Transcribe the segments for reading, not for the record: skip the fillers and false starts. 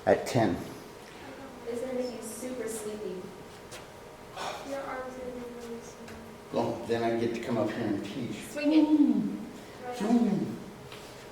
at 10. It's gonna make you super sleepy. Your arms are gonna be really small. Well, then I get to come up here and teach. Swing it. Swinging.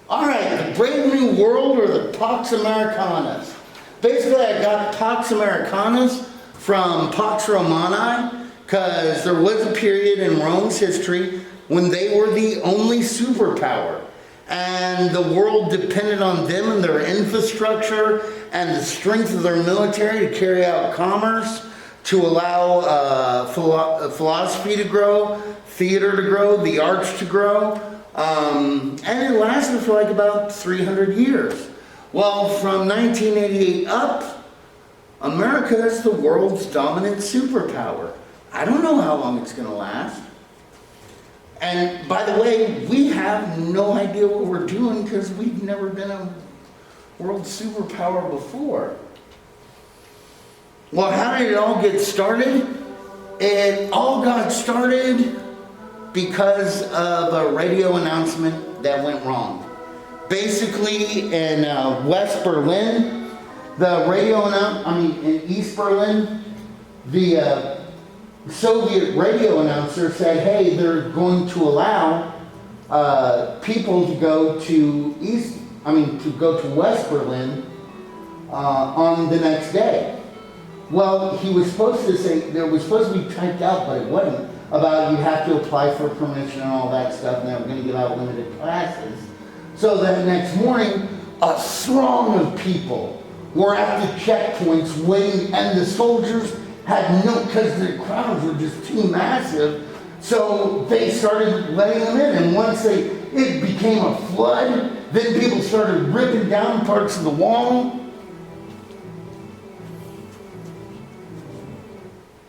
All right, the Brave New World or the Pax Americanas. Basically, I got Pax Americanas from Pax Romani because there was a period in Rome's history when they were the only superpower. And the world depended on them and their infrastructure and the strength of their military to carry out commerce, to allow philosophy to grow, theater to grow, the arts to grow. And it lasted for like about 300 years. Well, from 1988 up, America is the world's dominant superpower. I don't know how long it's going to last. And by the way, we have no idea what we're doing because we've never been a world superpower before. Well, how did it all get started? It all got started because of a radio announcement that went wrong. Basically, in West Berlin, the radio in East Berlin, the Soviet radio announcer said, hey, they're going to allow people to go to West Berlin on the next day. Well, he was supposed to say, there was supposed to be typed out, but it wasn't, about you have to apply for permission and all that stuff, and they were going to give out limited classes. So that next morning, a throng of people were at the checkpoints waiting, and the soldiers had no, because the crowds were just too massive, so they started letting them in, and once it became a flood, then people started ripping down parts of the wall.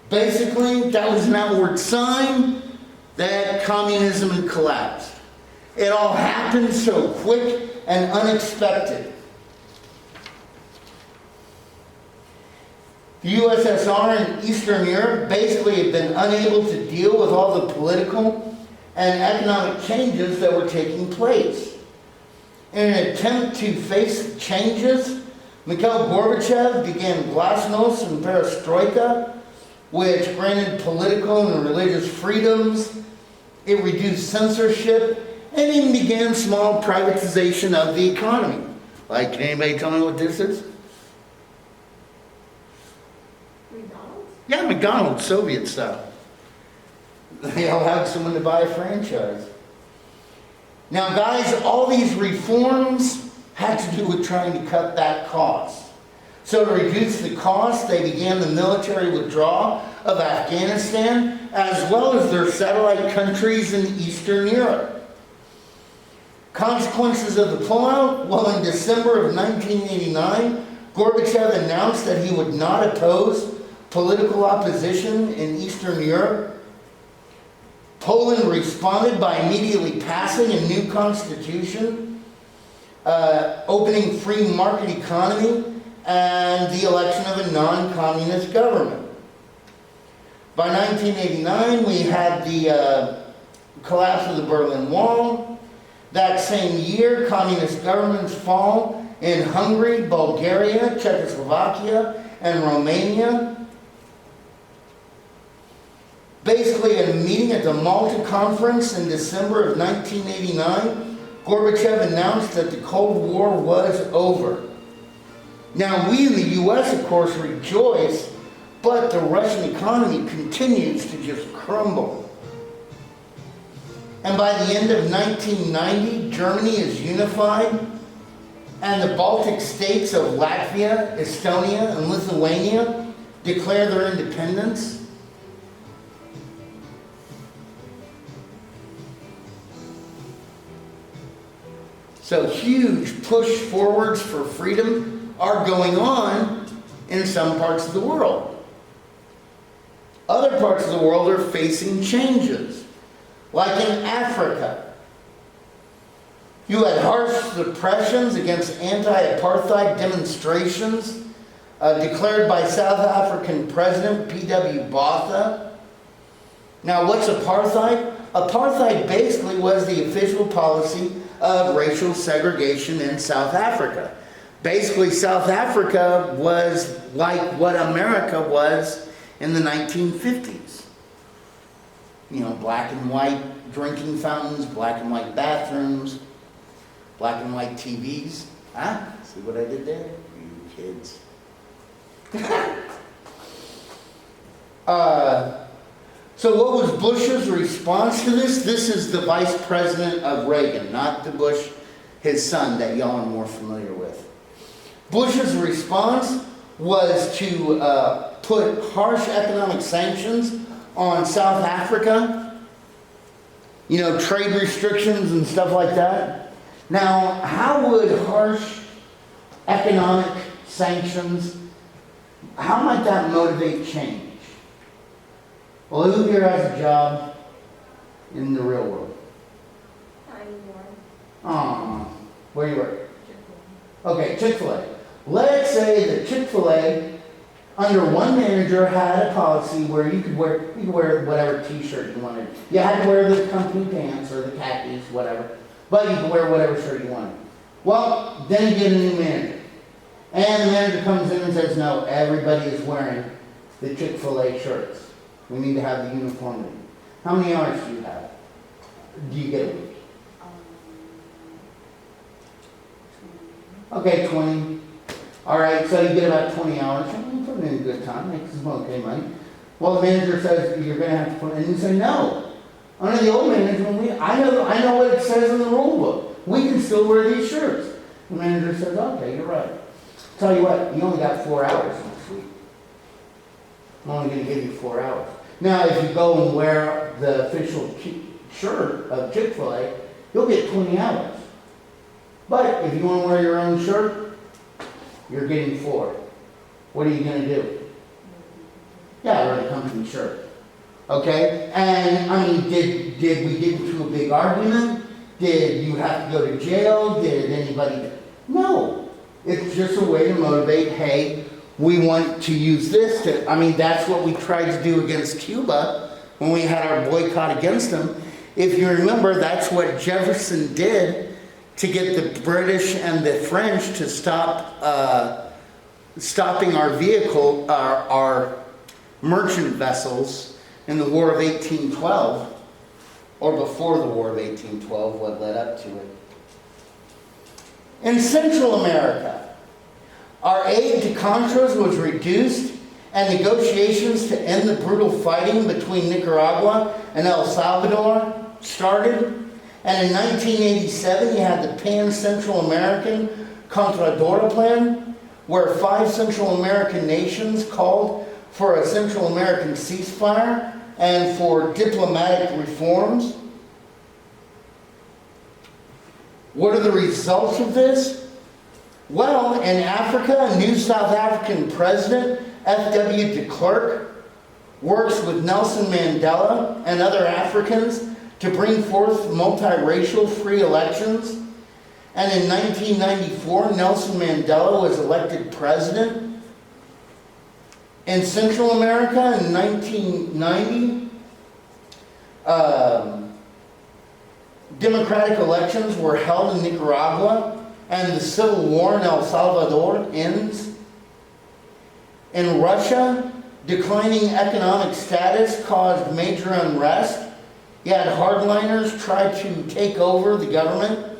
Basically, that was an outward sign that communism had collapsed. It all happened so quick and unexpected. The USSR and Eastern Europe basically had been unable to deal with all the political and economic changes that were taking place. In an attempt to face the changes, Mikhail Gorbachev began Glasnost and Perestroika, which granted political and religious freedoms. It reduced censorship and even began small privatization of the economy. Like, can anybody tell me what this is? McDonald's? Yeah, McDonald's, Soviet style. They allowed someone to buy a franchise. Now guys, all these reforms had to do with trying to cut back costs. So to reduce the cost, they began the military withdrawal of Afghanistan, as well as their satellite countries in Eastern Europe. Consequences of the pullout? Well, in December of 1989, Gorbachev announced that he would not oppose political opposition in Eastern Europe. Poland responded by immediately passing a new constitution, opening free market economy, and the election of a non-communist government. By 1989, we had the collapse of the Berlin Wall. That same year, communist governments fall in Hungary, Bulgaria, Czechoslovakia, and Romania. Basically, at a meeting at the Malta Conference in December of 1989, Gorbachev announced that the Cold War was over. Now, we in the U.S., of course, rejoice, but the Russian economy continues to just crumble. And by the end of 1990, Germany is unified, and the Baltic states of Latvia, Estonia, and Lithuania declare their independence. So huge push forwards for freedom are going on in some parts of the world. Other parts of the world are facing changes, like in Africa. You had harsh suppressions against anti-apartheid demonstrations declared by South African President P.W. Botha. Now, what's apartheid? Apartheid basically was the official policy of racial segregation in South Africa. Basically, South Africa was like what America was in the 1950s. You know, black and white drinking fountains, black and white bathrooms, black and white TVs. Huh? See what I did there? You kids. So what was Bush's response to this? This is the vice president of Reagan, not the Bush, his son, that y'all are more familiar with. Bush's response was to put harsh economic sanctions on South Africa. You know, trade restrictions and stuff like that. Now, how would harsh economic sanctions, how might that motivate change? Well, who here has a job in the real world? Not anymore. Aw, where you work? Okay, Chick-fil-A. Let's say that Chick-fil-A, under one manager, had a policy where you could wear whatever t-shirt you wanted. You had to wear the company pants or the khakis, whatever, but you could wear whatever shirt you wanted. Well, then you get a new manager. And the manager comes in and says, no, everybody is wearing the Chick-fil-A shirts. We need to have the uniformity. How many hours do you have? Do you get a week? Okay, 20. All right, so you get about 20 hours. You put in a good time, makes some okay money. Well, the manager says you're going to have to put in, and you say no. Under the old management, I know what it says in the rule book. We can still wear these shirts. The manager says, okay, you're right. Tell you what, you only got 4 hours next week. I'm only going to give you 4 hours. Now, if you go and wear the official shirt of Chick-fil-A, you'll get 20 hours. But if you want to wear your own shirt, you're getting 4. What are you going to do? Yeah, wear the company shirt. Okay? And, I mean, did we get into a big argument? Did you have to go to jail? Did anybody... No. It's just a way to motivate, hey, we want to use this to... I mean, that's what we tried to do against Cuba when we had our boycott against them. If you remember, that's what Jefferson did to get the British and the French to stop stopping our our merchant vessels in the War of 1812, or before the War of 1812, what led up to it. In Central America, our aid to Contras was reduced and negotiations to end the brutal fighting between Nicaragua and El Salvador started. And in 1987, you had the Pan-Central American Contradora Plan, where 5 Central American nations called for a Central American ceasefire and for diplomatic reforms. What are the results of this? Well, in Africa, a new South African president, F.W. de Klerk, works with Nelson Mandela and other Africans to bring forth multiracial free elections. And in 1994, Nelson Mandela was elected president. In Central America in 1990, democratic elections were held in Nicaragua, and the civil war in El Salvador ends. In Russia, declining economic status caused major unrest. You had hardliners try to take over the government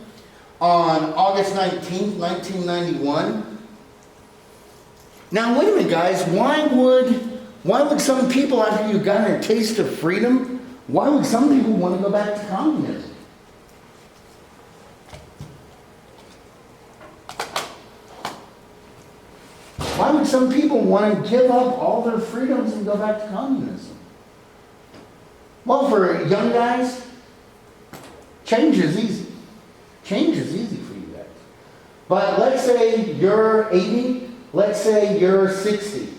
on August 19th, 1991. Now, wait a minute, guys. Why would some people, after you've gotten a taste of freedom, why would some people want to go back to communism? Why would some people want to give up all their freedoms and go back to communism? Well, for young guys, change is easy. Change is easy for you guys. But let's say you're 80, let's say you're 60.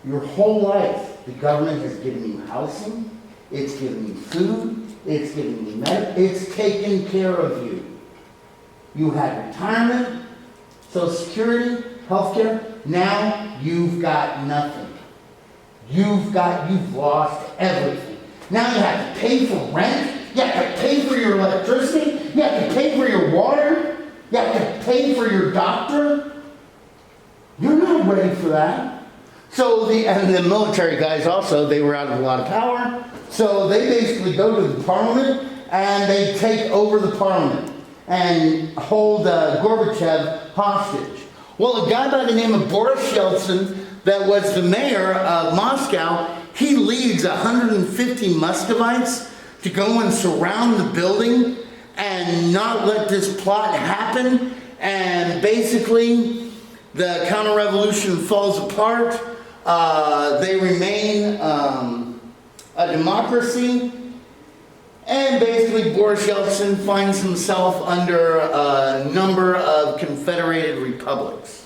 Your whole life, the government has given you housing, it's given you food, it's given you medicine, it's taken care of you. You had retirement, Social Security, healthcare. Now you've got nothing. You've lost everything. Now you have to pay for rent. You have to pay for your electricity. You have to pay for your water. You have to pay for your doctor? You're not ready for that. So and the military guys also, they were out of a lot of power. So they basically go to the parliament and they take over the parliament and hold Gorbachev hostage. Well, a guy by the name of Boris Yeltsin, that was the mayor of Moscow, he leads 150 Muscovites to go and surround the building and not let this plot happen. And basically, the counter-revolution falls apart. They remain a democracy. And basically, Boris Yeltsin finds himself under a number of confederated republics.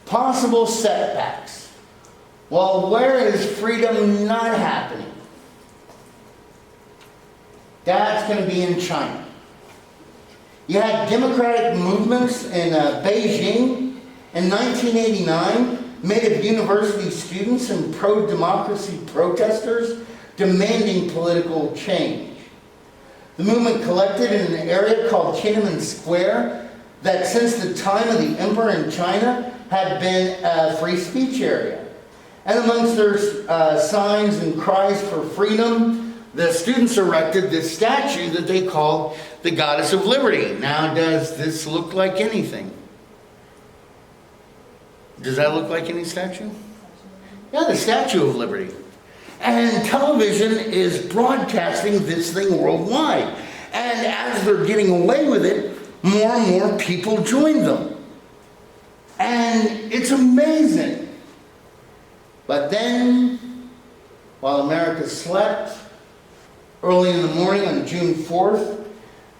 Possible setbacks. Well, where is freedom not happening? That's going to be in China. You had democratic movements in Beijing in 1989, made of university students and pro-democracy protesters demanding political change. The movement collected in an area called Tiananmen Square that since the time of the emperor in China had been a free speech area. And amongst their signs and cries for freedom, the students erected this statue that they called the Goddess of Liberty. Now, does this look like anything? Does that look like any statue? Yeah, the Statue of Liberty. And television is broadcasting this thing worldwide. And as they're getting away with it, more and more people join them. And it's amazing. But then, while America slept, early in the morning on June 4th,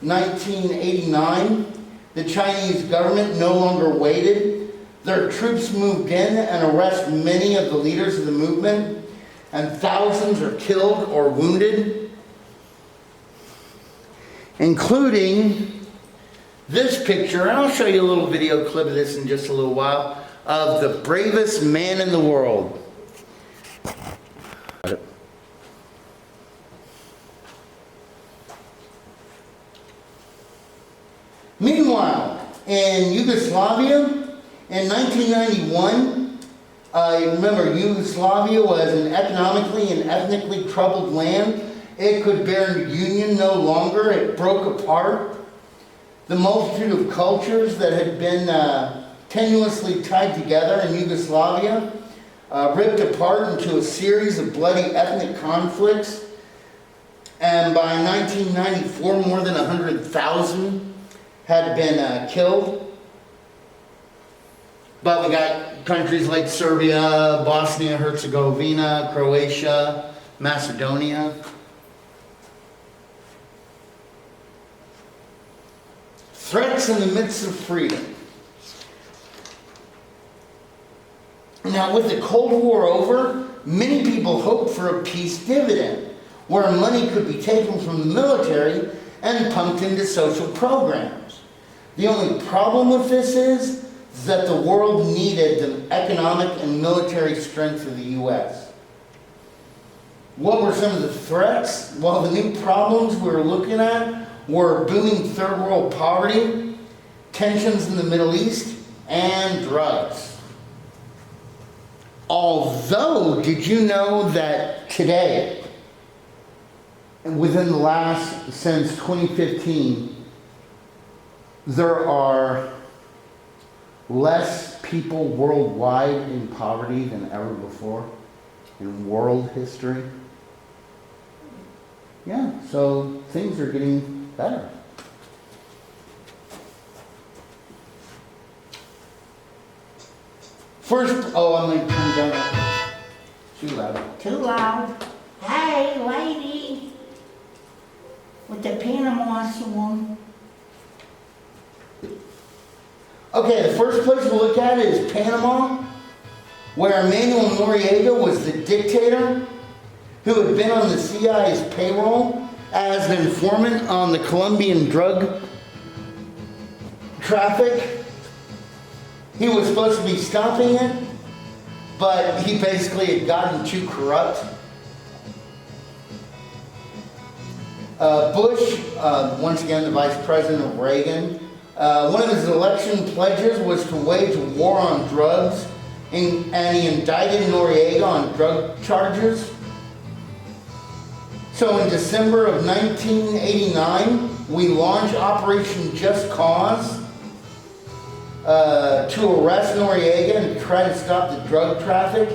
1989, the Chinese government no longer waited. Their troops moved in and arrested many of the leaders of the movement, and thousands are killed or wounded, including this picture, and I'll show you a little video clip of this in just a little while, of the bravest man in the world. Meanwhile, in Yugoslavia, in 1991, remember Yugoslavia was an economically and ethnically troubled land. It could bear union no longer. It broke apart. The multitude of cultures that had been tenuously tied together in Yugoslavia ripped apart into a series of bloody ethnic conflicts. And by 1994, more than 100,000 had been killed. But we got countries like Serbia, Bosnia, Herzegovina, Croatia, Macedonia. Threats in the midst of freedom. Now, with the Cold War over, many people hoped for a peace dividend, where money could be taken from the military and pumped into social programs. The only problem with this is that the world needed the economic and military strength of the U.S. What were some of the threats? Well, the new problems we were looking at were booming third world poverty, tensions in the Middle East, and drugs. Although, did you know that today, within the last, since 2015, there are less people worldwide in poverty than ever before in world history? Yeah, so things are getting better. First, I'm going to turn down. Too loud. Too loud. Hey, lady. With the Panama song. Okay, the first place to look at is Panama, where Manuel Noriega was the dictator who had been on the CIA's payroll as an informant on the Colombian drug traffic. He was supposed to be stopping it, but he basically had gotten too corrupt. Bush, once again the vice president of Reagan, one of his election pledges was to wage a war on drugs, and he indicted Noriega on drug charges. So in December of 1989, we launched Operation Just Cause to arrest Noriega and try to stop the drug traffic.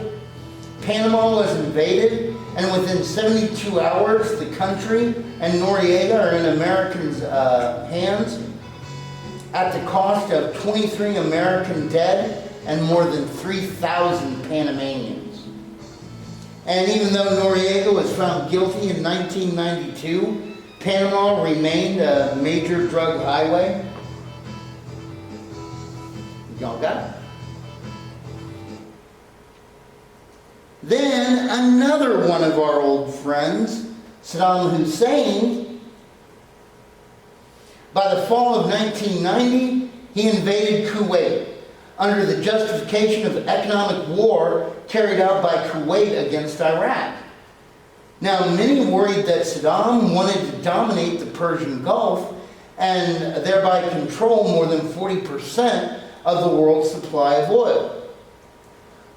Panama was invaded, and within 72 hours, the country and Noriega are in Americans' hands at the cost of 23 American dead and more than 3,000 Panamanians. And even though Noriega was found guilty in 1992, Panama remained a major drug highway. Y'all got it? Then another one of our old friends, Saddam Hussein, by the fall of 1990, he invaded Kuwait under the justification of economic war carried out by Kuwait against Iraq. Now, many worried that Saddam wanted to dominate the Persian Gulf and thereby control more than 40% of the world's supply of oil.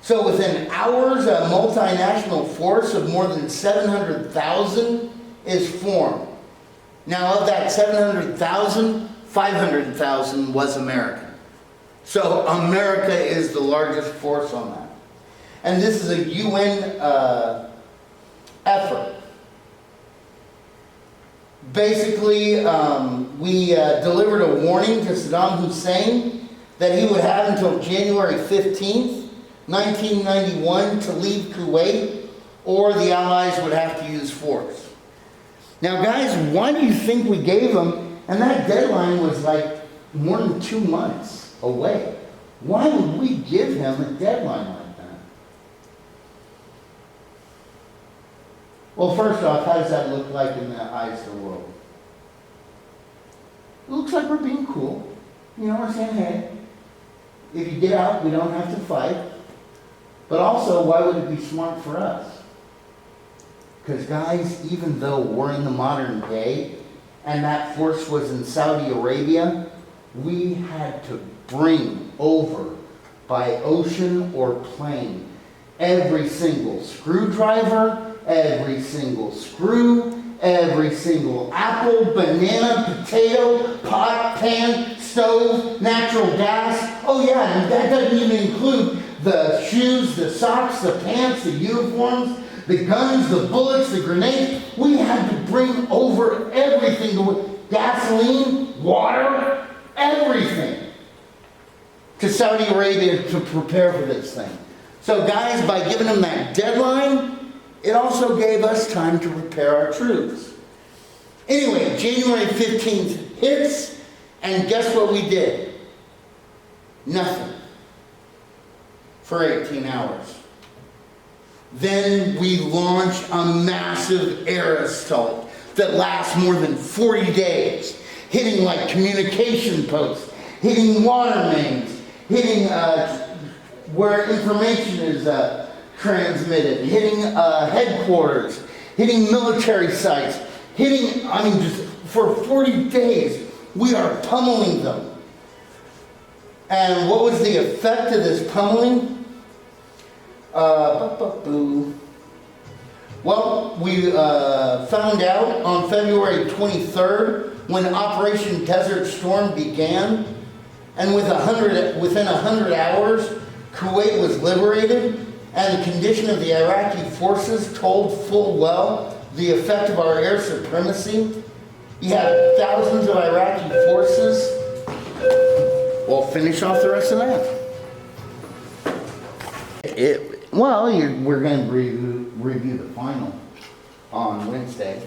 So within hours, a multinational force of more than 700,000 is formed. Now, of that 700,000, 500,000 was American. So America is the largest force on that. And this is a UN effort. Basically, we delivered a warning to Saddam Hussein that he would have until January 15th, 1991 to leave Kuwait, or the Allies would have to use force. Now guys, why do you think we gave him, and that deadline was like more than 2 months away. Why would we give him a deadline like that? Well, first off, how does that look like in the eyes of the world? It looks like we're being cool. You know, we're saying, hey, if you get out, we don't have to fight. But also, why would it be smart for us? Because guys, even though we're in the modern day, and that force was in Saudi Arabia, we had to bring over by ocean or plane every single screwdriver, every single screw, every single apple, banana, potato, pot, pan, stove, natural gas. Oh yeah, and that doesn't even include the shoes, the socks, the pants, the uniforms, the guns, the bullets, the grenades. We had to bring over everything, gasoline, water, everything to Saudi Arabia to prepare for this thing. So guys, by giving them that deadline, it also gave us time to prepare our troops. Anyway, January 15th hits, and guess what we did? Nothing. For 18 hours. Then we launch a massive air assault that lasts more than 40 days, hitting like communication posts, hitting water mains, hitting where information is transmitted, hitting headquarters, hitting military sites, hitting, I mean, just for 40 days, we are pummeling them. And what was the effect of this pummeling? Well, we found out on February 23rd when Operation Desert Storm began, and within 100 hours, Kuwait was liberated, and the condition of the Iraqi forces told full well the effect of our air supremacy. You had thousands of Iraqi forces. We'll finish off the rest of that. We're going to review the final on Wednesday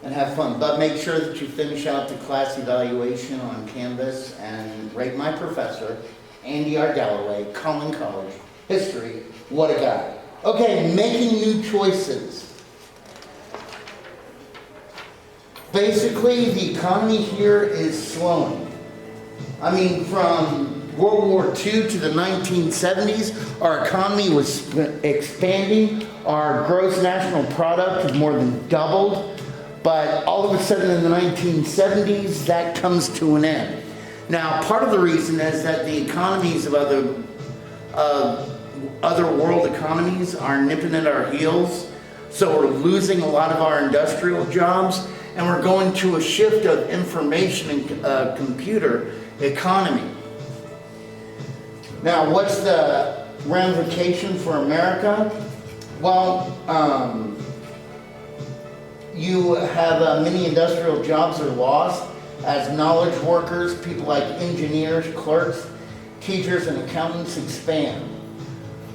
and have fun. But make sure that you finish out the class evaluation on Canvas and rate my professor, Andy R. Galloway, Collin College, history. What a guy. Okay, making new choices. Basically, the economy here is slowing. I mean, from World War II to the 1970s, our economy was expanding. Our gross national product had more than doubled. But all of a sudden in the 1970s, that comes to an end. Now, part of the reason is that the economies of other world economies are nipping at our heels. So we're losing a lot of our industrial jobs, and we're going to a shift of information and computer economy. Now, what's the ramification for America? Well, you have many industrial jobs are lost as knowledge workers, people like engineers, clerks, teachers, and accountants expand.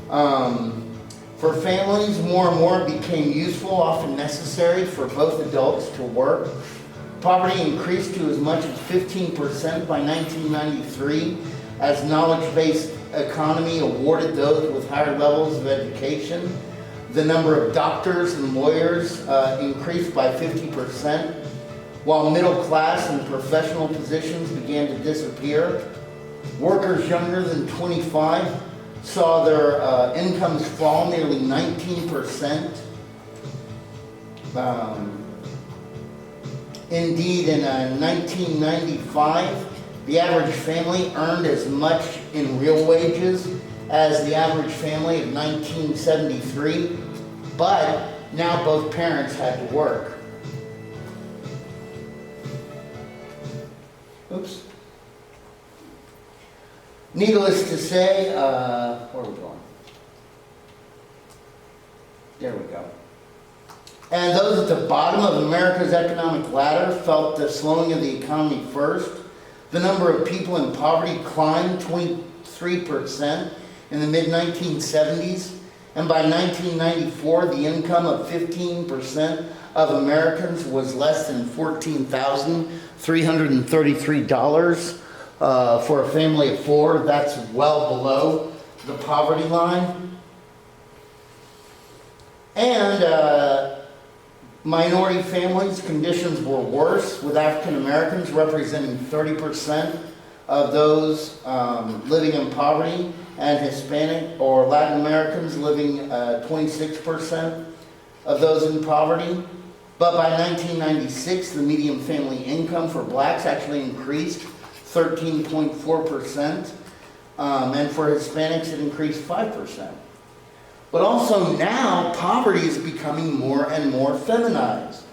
For families, more and more became useful, often necessary for both adults to work. Poverty increased to as much as 15% by 1993 as knowledge-based economy awarded those with higher levels of education. The number of doctors and lawyers increased by 50%, while middle class and professional positions began to disappear. Workers younger than 25 saw their incomes fall nearly 19%. Indeed, in 1995, the average family earned as much in real wages as the average family of 1973, but now both parents had to work. Oops. Needless to say, where are we going? There we go. And those at the bottom of America's economic ladder felt the slowing of the economy first. The number of people in poverty climbed 23% in the mid-1970s, and by 1994, the income of 15% of Americans was less than $14,333 for a family of four. That's well below the poverty line. And minority families' conditions were worse, with African Americans representing 30% of those living in poverty, and Hispanic or Latin Americans living 26% of those in poverty. But by 1996, the median family income for blacks actually increased 13.4%, and for Hispanics it increased 5%. But also now, poverty is becoming more and more feminized.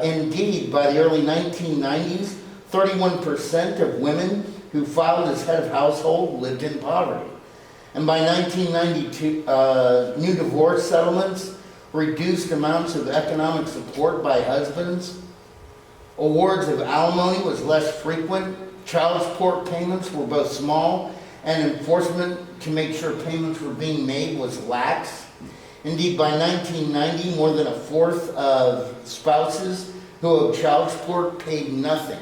Indeed, by the early 1990s, 31% of women who filed as head of household lived in poverty. And by 1992, new divorce settlements reduced amounts of economic support by husbands. Awards of alimony was less frequent. Child support payments were both small, and enforcement to make sure payments were being made was lax. Indeed, by 1990, more than a fourth of spouses who owed child support paid nothing.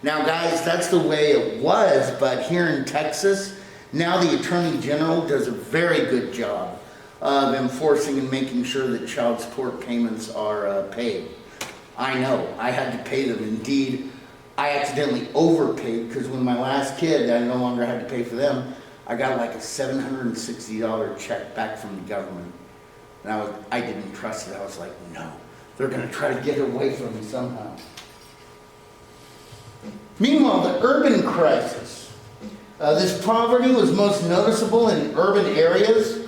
Now, guys, that's the way it was, but here in Texas, now the Attorney General does a very good job of enforcing and making sure that child support payments are paid. I know, I had to pay them. Indeed, I accidentally overpaid because when my last kid, I no longer had to pay for them. I got like a $760 check back from the government. And I didn't trust it. I was like, no, they're going to try to get it away from me somehow. Meanwhile, the urban crisis. This poverty was most noticeable in urban areas,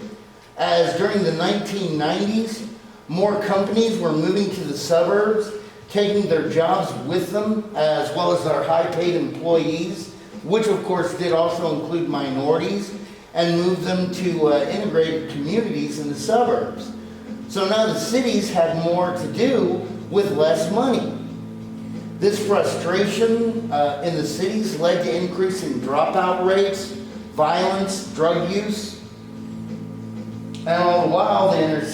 as during the 1990s, more companies were moving to the suburbs, taking their jobs with them, as well as their high-paid employees, which of course did also include minorities, and moved them to integrated communities in the suburbs. So now the cities had more to do with less money. This frustration in the cities led to increase in dropout rates, violence, drug use, and all the while the inner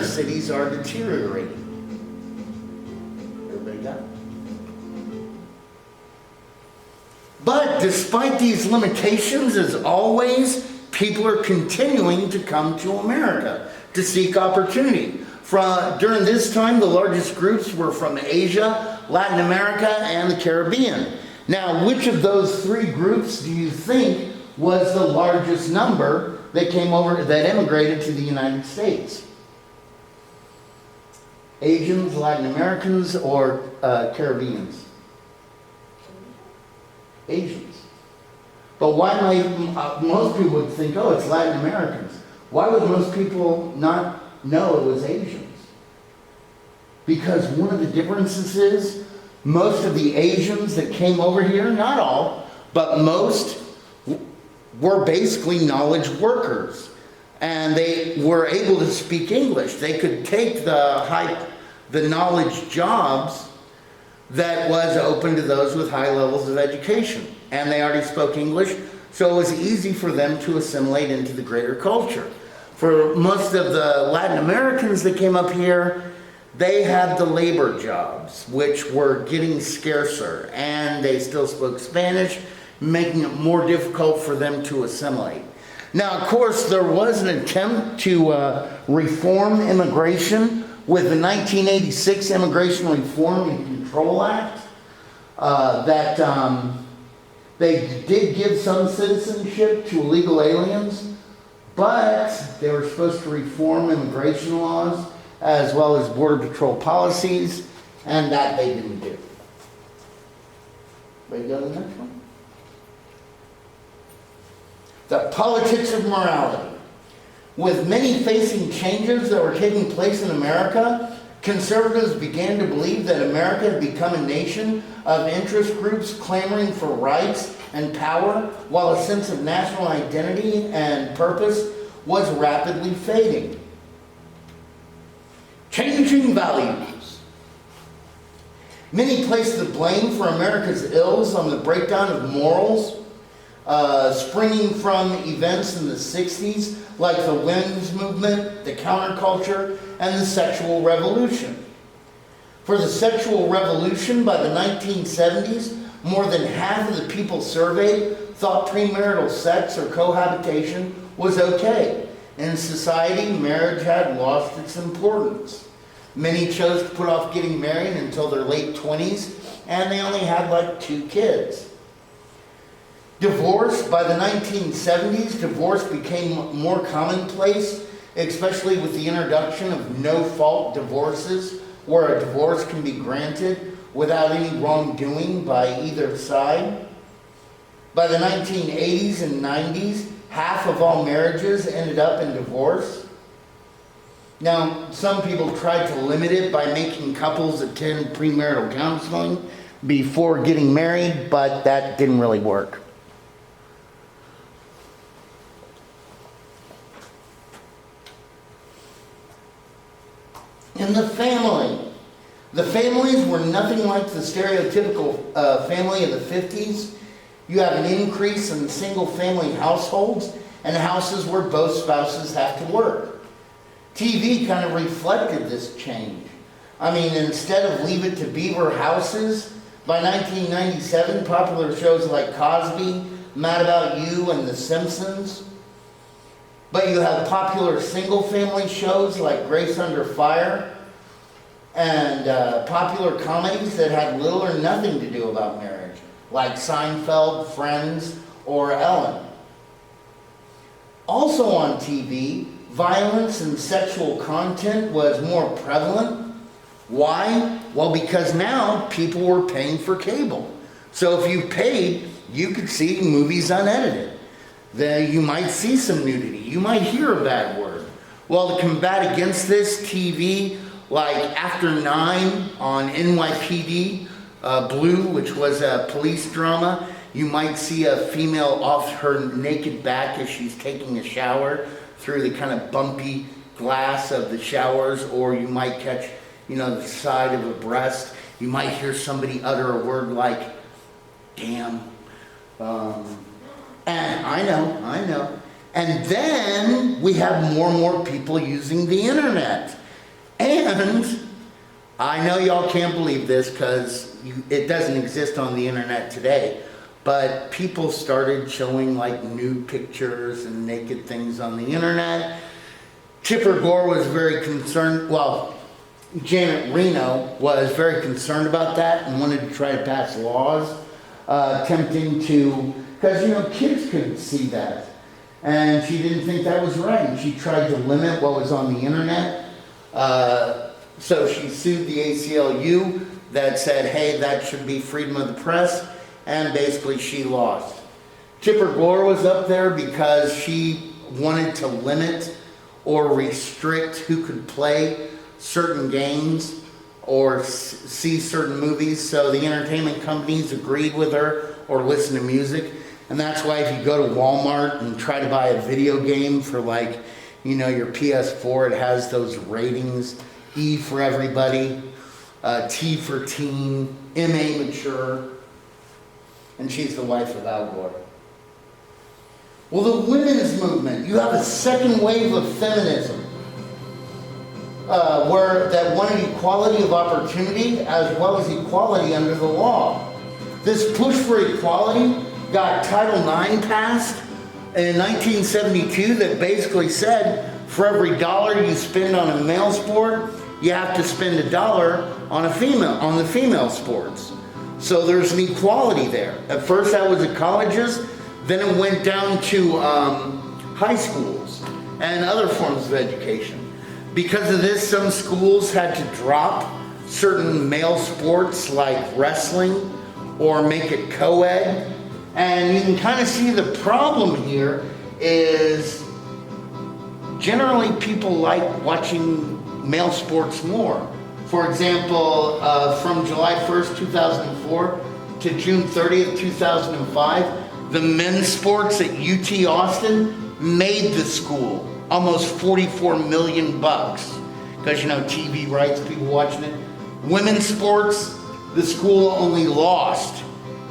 cities are deteriorating. Everybody got it? But despite these limitations, as always, people are continuing to come to America to seek opportunity. During this time, the largest groups were from Asia, Latin America, and the Caribbean. Now, which of those three groups do you think was the largest number that came over, that immigrated to the United States? Asians, Latin Americans, or Caribbeans? Asians. But why might most people would think, oh, it's Latin Americans. Why would most people not know it was Asians? Because one of the differences is most of the Asians that came over here, not all, but most were basically knowledge workers. And they were able to speak English. They could take the knowledge jobs that was open to those with high levels of education. And they already spoke English, so it was easy for them to assimilate into the greater culture. For most of the Latin Americans that came up here, they had the labor jobs, which were getting scarcer, and they still spoke Spanish, making it more difficult for them to assimilate. Now, of course, there was an attempt to reform immigration with the 1986 Immigration Reform and Control Act, they did give some citizenship to illegal aliens, but they were supposed to reform immigration laws as well as Border Patrol policies, and that they didn't do. Ready to go to the next one? The politics of morality. With many facing changes that were taking place in America, conservatives began to believe that America had become a nation of interest groups clamoring for rights and power, while a sense of national identity and purpose was rapidly fading. Changing values. Many placed the blame for America's ills on the breakdown of morals, springing from events in the 60s like the women's movement, the counterculture, and the sexual revolution. For the sexual revolution by the 1970s, more than half of the people surveyed thought premarital sex or cohabitation was okay. In society, marriage had lost its importance. Many chose to put off getting married until their late 20s, and they only had like 2 kids. Divorce, by the 1970s, divorce became more commonplace, especially with the introduction of no-fault divorces, where a divorce can be granted without any wrongdoing by either side. By the 1980s and 90s, half of all marriages ended up in divorce. Now, some people tried to limit it by making couples attend premarital counseling before getting married, but that didn't really work. In the family. The families were nothing like the stereotypical family of the 50s. You have an increase in single-family households and houses where both spouses have to work. TV kind of reflected this change. I mean, instead of Leave It to Beaver houses, by 1997, popular shows like Cosby, Mad About You, and The Simpsons. But you have popular single-family shows like Grace Under Fire, and popular comedies that had little or nothing to do about marriage, like Seinfeld, Friends, or Ellen. Also on TV, violence and sexual content was more prevalent. Why? Well, because now people were paying for cable. So if you paid, you could see movies unedited. Then you might see some nudity. You might hear a bad word. Well, to combat against this, TV, like After 9 on NYPD Blue, which was a police drama, you might see a female off her naked back as she's taking a shower through the kind of bumpy glass of the showers, or you might catch, the side of a breast. You might hear somebody utter a word like, damn. And I know. And then we have more and more people using the internet. And I know y'all can't believe this because it doesn't exist on the internet today, but people started showing like nude pictures and naked things on the internet. Tipper Gore was very concerned, Janet Reno was very concerned about that and wanted to try to pass laws attempting to, because kids couldn't see that. And she didn't think that was right. And she tried to limit what was on the internet. So she sued the ACLU that said, hey, that should be freedom of the press, and basically she lost. Tipper Gore was up there because she wanted to limit or restrict who could play certain games or see certain movies, so the entertainment companies agreed with her, or listen to music. And that's why if you go to Walmart and try to buy a video game for, like, you know, your PS4, it has those ratings: E for everybody, T for teen, MA mature, and she's the wife of Al Gore. Well, the women's movement, you have a second wave of feminism, where that wanted equality of opportunity as well as equality under the law. This push for equality got Title IX passed in 1972 that basically said for every dollar you spend on a male sport, you have to spend a dollar on the female sports. So there's an equality there. At first that was at colleges, then it went down to high schools and other forms of education. Because of this, some schools had to drop certain male sports like wrestling or make it co-ed. And you can kind of see the problem here is generally people like watching male sports more. For example, from July 1st, 2004 to June 30th, 2005, the men's sports at UT Austin made the school almost $44 million, because, you know, TV rights, people watching it. Women's sports, the school only lost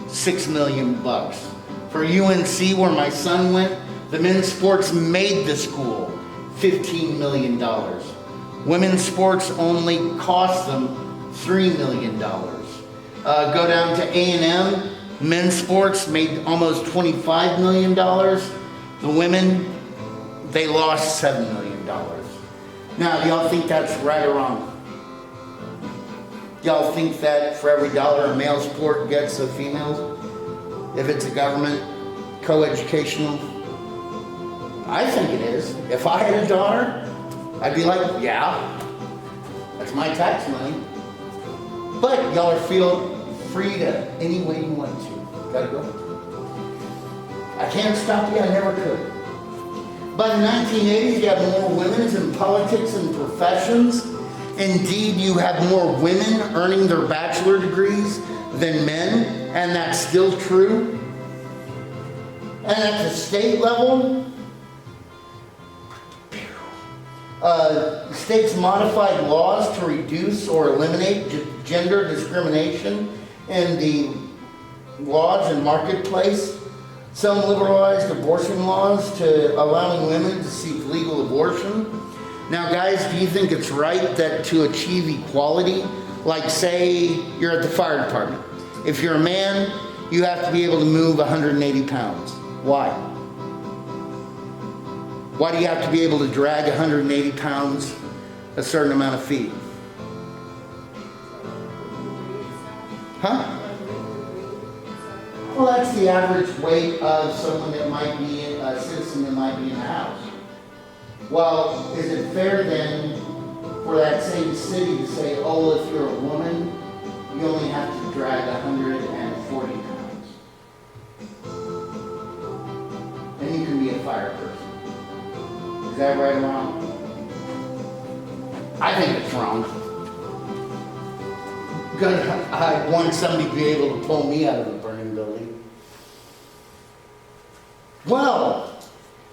$6 million. For UNC, where my son went, the men's sports made the school $15 million. Women's sports only cost them $3 million. Go down to A&M, men's sports made almost $25 million. The women, they lost $7 million. Now, do y'all think that's right or wrong? Y'all think that for every dollar a male sport gets a female, if it's a government co-educational? I think it is. If I had a daughter, I'd be like, yeah, that's my tax money. But y'all feel free to any way you want to. Gotta go. I can't stop you, I never could. By the 1980s, you have more women in politics and professions. Indeed, you have more women earning their bachelor degrees than men, and that's still true. And at the state level, states modified laws to reduce or eliminate gender discrimination in the laws and marketplace. Some liberalized abortion laws to allowing women to seek legal abortion. Now, guys, do you think it's right that to achieve equality, like say you're at the fire department, if you're a man, you have to be able to move 180 pounds. Why? Why do you have to be able to drag 180 pounds a certain amount of feet? Huh? Well, that's the average weight of someone that might be, a citizen that might be in the house. Well, is it fair then for that same city to say, oh, if you're a woman, you only have to drag 140 pounds? And you can be a fire person. Is that right or wrong? I think it's wrong. I want somebody to be able to pull me out of a burning building. Well,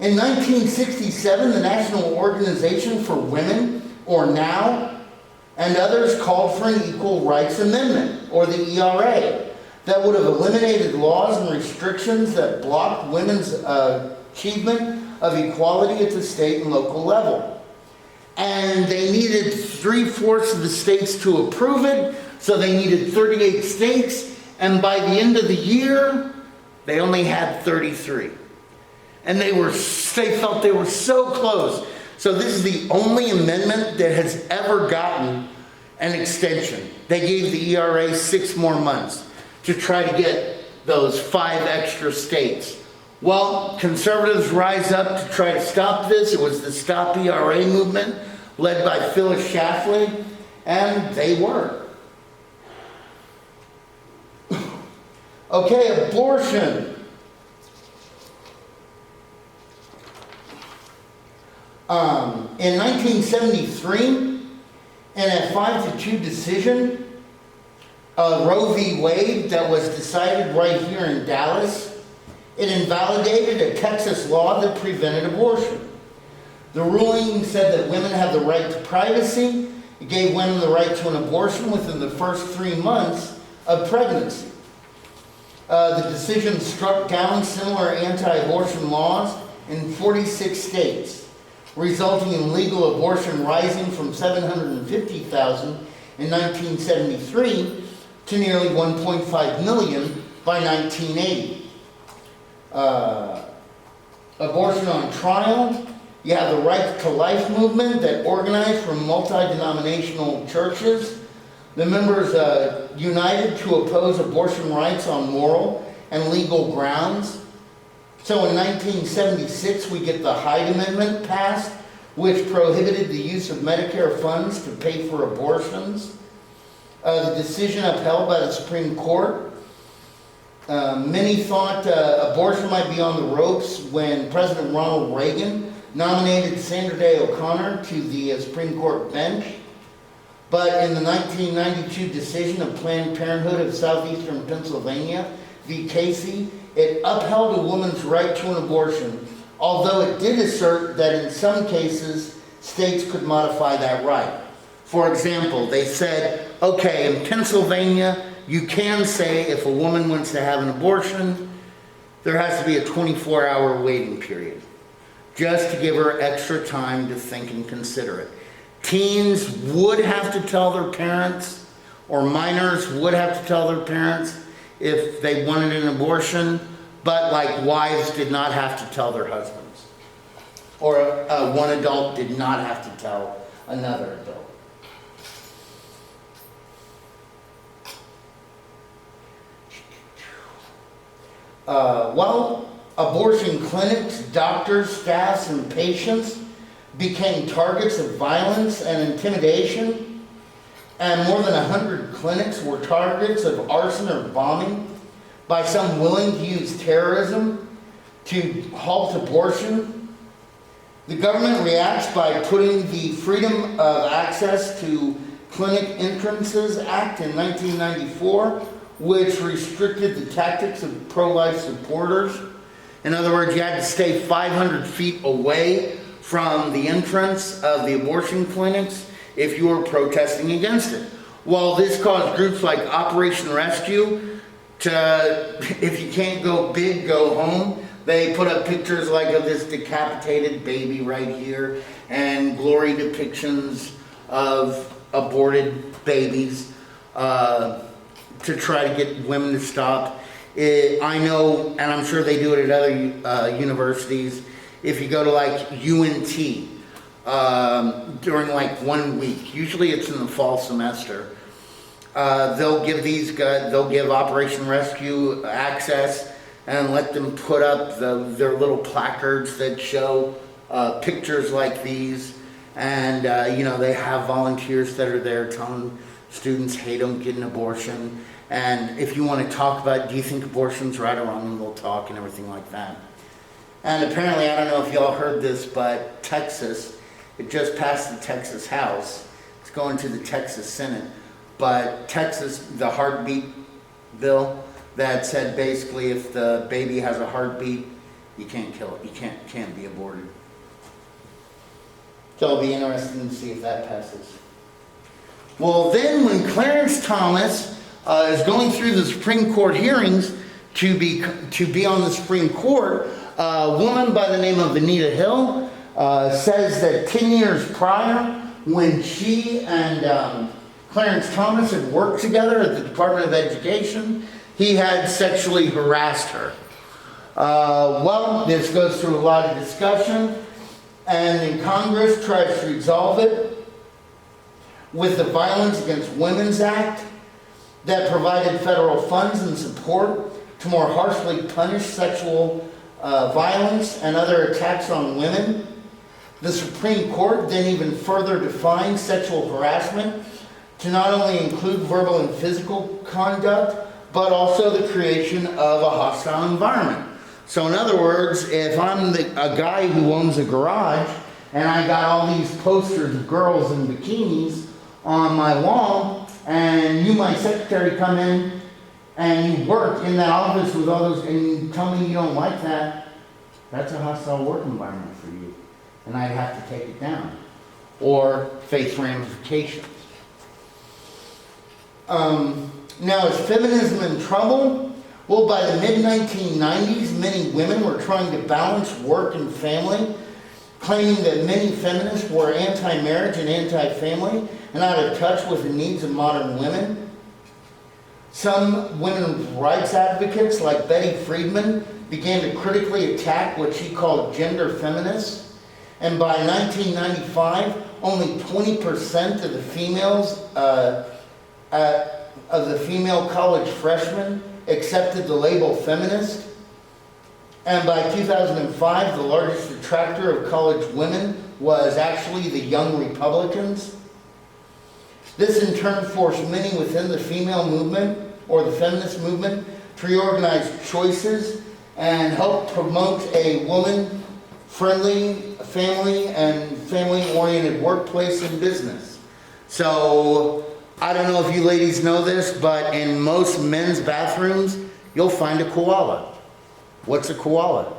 in 1967, the National Organization for Women, or NOW, and others called for an Equal Rights Amendment, or the ERA, that would have eliminated laws and restrictions that blocked women's achievement of equality at the state and local level. And they needed 3/4 of the states to approve it, so they needed 38 states, and by the end of the year, they only had 33. And they felt they were so close. So this is the only amendment that has ever gotten an extension. They gave the ERA 6 more months to try to get those 5 extra states. Well, conservatives rise up to try to stop this. It was the Stop ERA movement led by Phyllis Schlafly. And they were. Okay, abortion. In 1973, in a 5-2 decision, Roe v. Wade that was decided right here in Dallas, it invalidated a Texas law that prevented abortion. The ruling said that women have the right to privacy. It gave women the right to an abortion within the first 3 months of pregnancy. The decision struck down similar anti-abortion laws in 46 states, resulting in legal abortion rising from 750,000 in 1973 to nearly 1.5 million by 1980. Abortion on trial. You have the Right to Life movement that organized from multi-denominational churches. The members united to oppose abortion rights on moral and legal grounds. So in 1976, we get the Hyde Amendment passed, which prohibited the use of Medicare funds to pay for abortions. The decision upheld by the Supreme Court. Many thought abortion might be on the ropes when President Ronald Reagan nominated Sandra Day O'Connor to the Supreme Court bench. But in the 1992 decision of Planned Parenthood of Southeastern Pennsylvania v. Casey, it upheld a woman's right to an abortion, although it did assert that in some cases, states could modify that right. For example, they said, okay, in Pennsylvania, you can say if a woman wants to have an abortion, there has to be a 24-hour waiting period, just to give her extra time to think and consider it. Teens would have to tell their parents, or minors would have to tell their parents if they wanted an abortion, but like wives did not have to tell their husbands. Or one adult did not have to tell another adult. Abortion clinics, doctors, staffs, and patients became targets of violence and intimidation, and more than 100 clinics were targets of arson or bombing by some willing to use terrorism to halt abortion. The government reacts by putting the Freedom of Access to Clinic Entrances Act in 1994, which restricted the tactics of pro-life supporters. In other words, you had to stay 500 feet away from the entrance of the abortion clinics if you were protesting against it. Well, this caused groups like Operation Rescue to, if you can't go big, go home. They put up pictures like of this decapitated baby right here and glory depictions of aborted babies to try to get women to stop. I know, and I'm sure they do it at other universities, if you go to like UNT during like 1 week, usually it's in the fall semester, they'll give Operation Rescue access and let them put up their little placards that show pictures like these, and they have volunteers that are there telling students hate them, get an abortion, and if you want to talk about, do you think abortion's right or wrong, and they'll talk and everything like that. And apparently, I don't know if y'all heard this, but Texas, it just passed the Texas House. It's going to the Texas Senate. But Texas, the heartbeat bill that said basically if the baby has a heartbeat, you can't kill it. You can't be aborted. So it'll be interesting to see if that passes. Well, then when Clarence Thomas is going through the Supreme Court hearings to be on the Supreme Court, a woman by the name of Anita Hill says that 10 years prior, when she and Clarence Thomas had worked together at the Department of Education, he had sexually harassed her. This goes through a lot of discussion, and then Congress tries to resolve it with the Violence Against Women's Act that provided federal funds and support to more harshly punish sexual violence and other attacks on women. The Supreme Court then even further defined sexual harassment to not only include verbal and physical conduct, but also the creation of a hostile environment. So in other words, if I'm a guy who owns a garage and I got all these posters of girls in bikinis on my wall, and you, my secretary, come in and you work in that office with all those, and you tell me you don't like that, that's a hostile work environment for you. And I'd have to take it down or face ramifications. Now, is feminism in trouble? Well, by the mid-1990s, many women were trying to balance work and family, claiming that many feminists were anti-marriage and anti-family and out of touch with the needs of modern women. Some women's rights advocates, like Betty Friedman, began to critically attack what she called gender feminists. And by 1995, only 20% of the female college freshmen accepted the label feminist. And by 2005, the largest attractor of college women was actually the Young Republicans. This in turn forced many within the female movement or the feminist movement to reorganize choices and help promote a woman-friendly, family-oriented workplace and business. So, I don't know if you ladies know this, but in most men's bathrooms, you'll find a koala. What's a koala?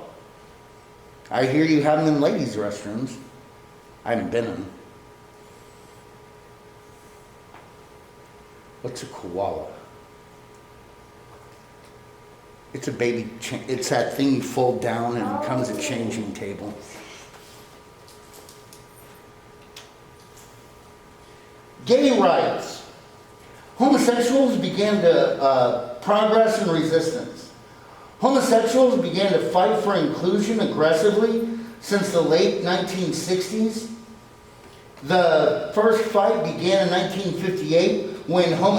I hear you have them in ladies' restrooms. I haven't been in them. What's a koala? It's a baby, it's that thing you fold down and it becomes a changing table. Gay rights. Homosexuals began to progress in resistance. Homosexuals began to fight for inclusion aggressively since the late 1960s. The first fight began in 1958 when when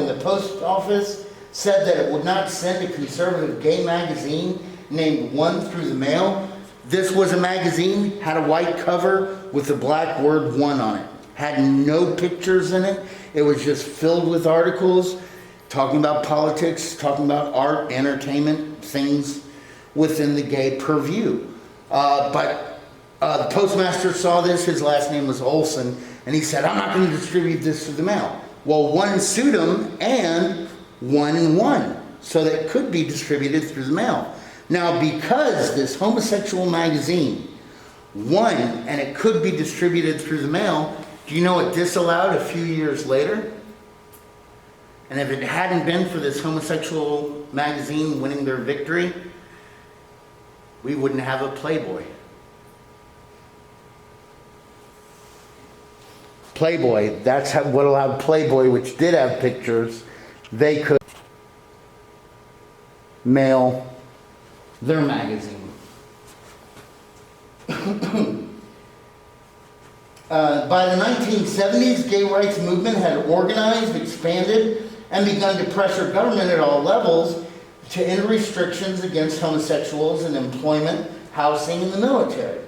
the post office said that it would not send a conservative gay magazine named One through the mail. This was a magazine, had a white cover with the black word One on it. Had no pictures in it. It was just filled with articles talking about politics, talking about art, entertainment, things within the gay purview. But the postmaster saw this, his last name was Olson, and he said, I'm not going to distribute this through the mail. Well, One sued him, and One won, so that it could be distributed through the mail. Now, because this homosexual magazine won, and it could be distributed through the mail, do you know it disallowed a few years later? And if it hadn't been for this homosexual magazine winning their victory, we wouldn't have a Playboy. Playboy, that's what allowed Playboy, which did have pictures, they could mail their magazine. By the 1970s, gay rights movement had organized, expanded, and begun to pressure government at all levels to end restrictions against homosexuals in employment, housing, and the military.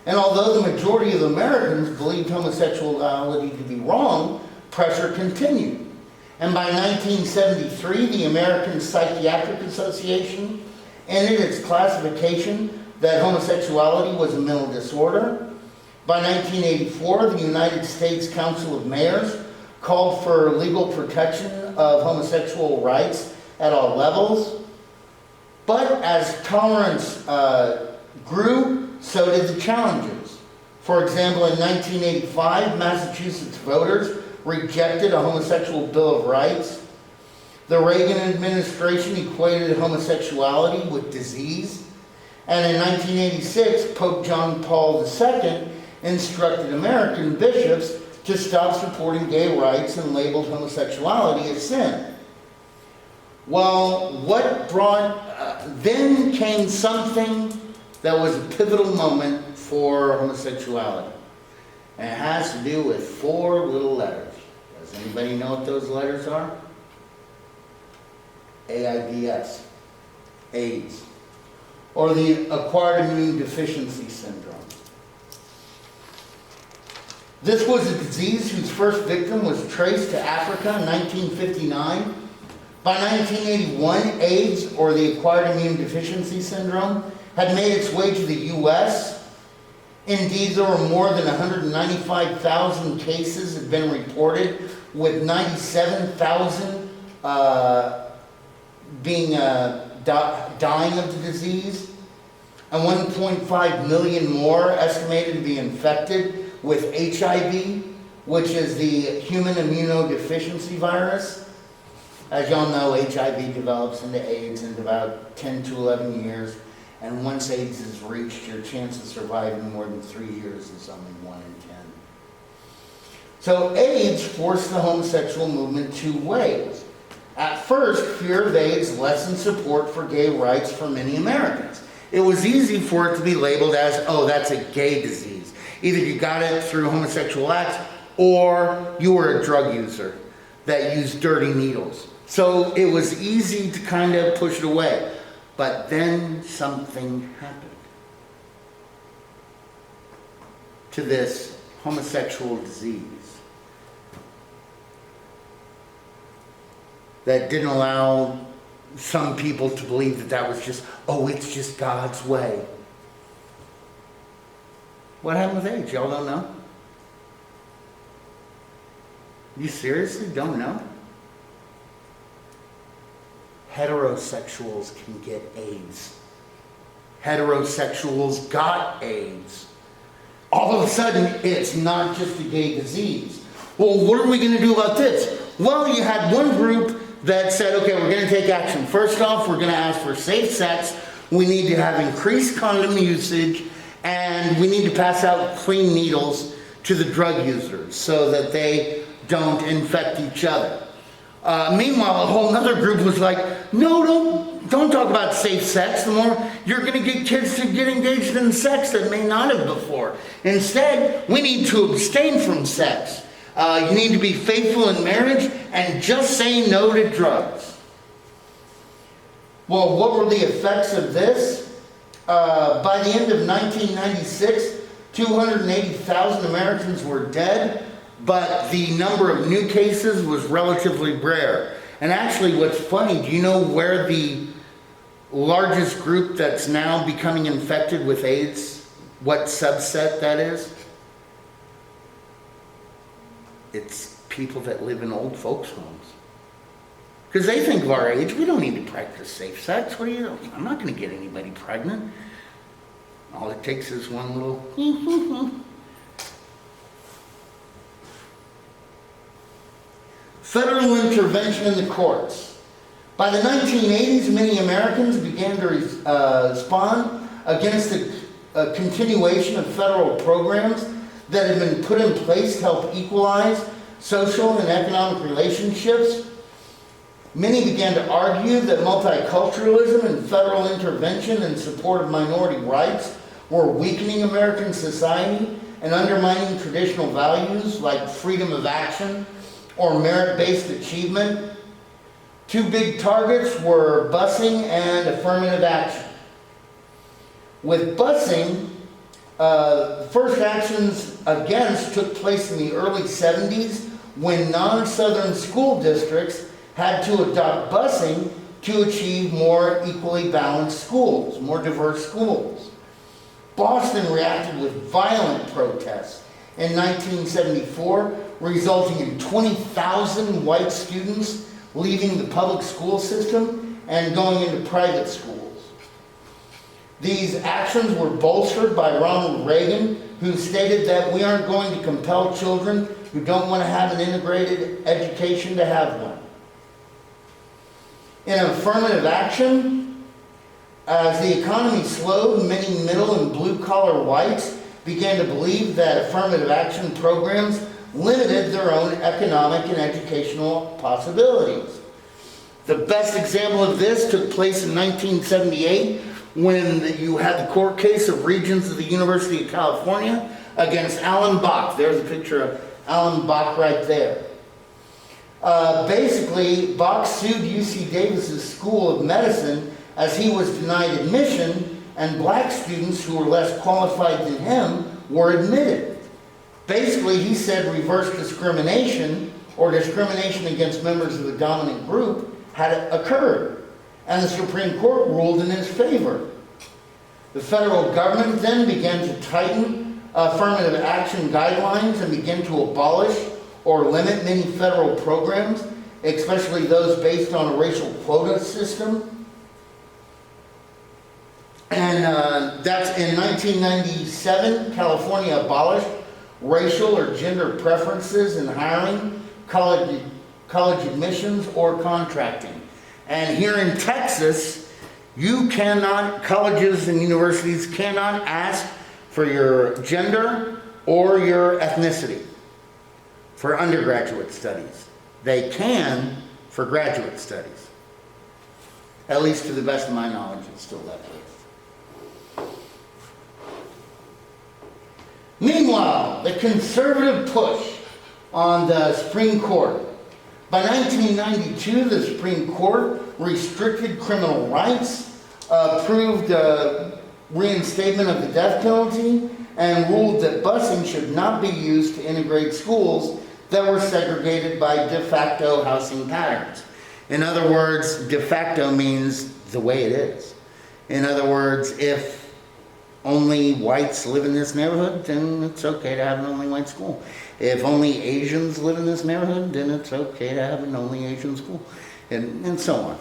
And although the majority of Americans believed homosexuality to be wrong, pressure continued. And by 1973, the American Psychiatric Association ended its classification that homosexuality was a mental disorder. By 1984, the United States Council of Mayors called for legal protection of homosexual rights at all levels. But as tolerance grew, so did the challenges. For example, in 1985, Massachusetts voters rejected a homosexual Bill of Rights. The Reagan administration equated homosexuality with disease. And in 1986, Pope John Paul II instructed American bishops to stop supporting gay rights and labeled homosexuality as sin. Well, then came something that was a pivotal moment for homosexuality. And it has to do with 4 little letters. Does anybody know what those letters are? AIDS. AIDS. Or the acquired immune deficiency syndrome. This was a disease whose first victim was traced to Africa in 1959. By 1981, AIDS, or the acquired immune deficiency syndrome, had made its way to the U.S. Indeed, there were more than 195,000 cases had been reported, with 97,000 dying of the disease, and 1.5 million more estimated to be infected with HIV, which is the human immunodeficiency virus. As y'all know, HIV develops into AIDS in about 10 to 11 years, and once AIDS is reached, your chance of surviving more than 3 years is only 1 in 10. So AIDS forced the homosexual movement two ways. At first, fear of AIDS lessened support for gay rights for many Americans. It was easy for it to be labeled as, oh, that's a gay disease. Either you got it through homosexual acts, or you were a drug user that used dirty needles. So it was easy to kind of push it away. But then something happened to this homosexual disease that didn't allow some people to believe that that was just, oh, it's just God's way. What happened with AIDS? Y'all don't know? You seriously don't know? Heterosexuals can get AIDS. Heterosexuals got AIDS. All of a sudden, it's not just a gay disease. Well, what are we going to do about this? Well, you had one group that said, okay, we're going to take action. First off, we're going to ask for safe sex. We need to have increased condom usage, and we need to pass out clean needles to the drug users so that they don't infect each other. Meanwhile, a whole other group was like, no, don't talk about safe sex. The more you're going to get kids to get engaged in sex that may not have before. Instead, we need to abstain from sex. You need to be faithful in marriage and just say no to drugs. Well, what were the effects of this? By the end of 1996, 280,000 Americans were dead. But the number of new cases was relatively rare. And actually, what's funny, do you know where the largest group that's now becoming infected with AIDS, what subset that is? It's people that live in old folks' homes. Because they think of our age, we don't need to practice safe sex. What do you know? I'm not going to get anybody pregnant. All it takes is one little Federal intervention in the courts. By the 1980s, many Americans began to respond against the continuation of federal programs that had been put in place to help equalize social and economic relationships. Many began to argue that multiculturalism and federal intervention in support of minority rights were weakening American society and undermining traditional values like freedom of action or merit-based achievement. Two big targets were busing and affirmative action. With busing, first actions against took place in the early 70s when non-Southern school districts had to adopt busing to achieve more equally balanced schools, more diverse schools. Boston reacted with violent protests in 1974, resulting in 20,000 white students leaving the public school system and going into private schools. These actions were bolstered by Ronald Reagan, who stated that we aren't going to compel children who don't want to have an integrated education to have one. In affirmative action, as the economy slowed, many middle and blue-collar whites began to believe that affirmative action programs limited their own economic and educational possibilities. The best example of this took place in 1978 when you had the court case of Regents of the University of California against Alan Bach. There's a picture of Alan Bach right there. Basically, Bach sued UC Davis's School of Medicine as he was denied admission and black students who were less qualified than him were admitted. Basically, he said reverse discrimination or discrimination against members of the dominant group had occurred, and the Supreme Court ruled in his favor. The federal government then began to tighten affirmative action guidelines and begin to abolish or limit many federal programs, especially those based on a racial quota system. And that's in 1997, California abolished racial or gender preferences in hiring, college admissions, or contracting. And here in Texas, colleges and universities cannot ask for your gender or your ethnicity for undergraduate studies. They can for graduate studies. At least to the best of my knowledge, it's still that way. Meanwhile, the conservative push on the Supreme Court. By 1992, the Supreme Court restricted criminal rights, approved reinstatement of the death penalty, and ruled that busing should not be used to integrate schools that were segregated by de facto housing patterns. In other words, de facto means the way it is. In other words, if only whites live in this neighborhood, then it's okay to have an only white school. If only Asians live in this neighborhood, then it's okay to have an only Asian school, and so on.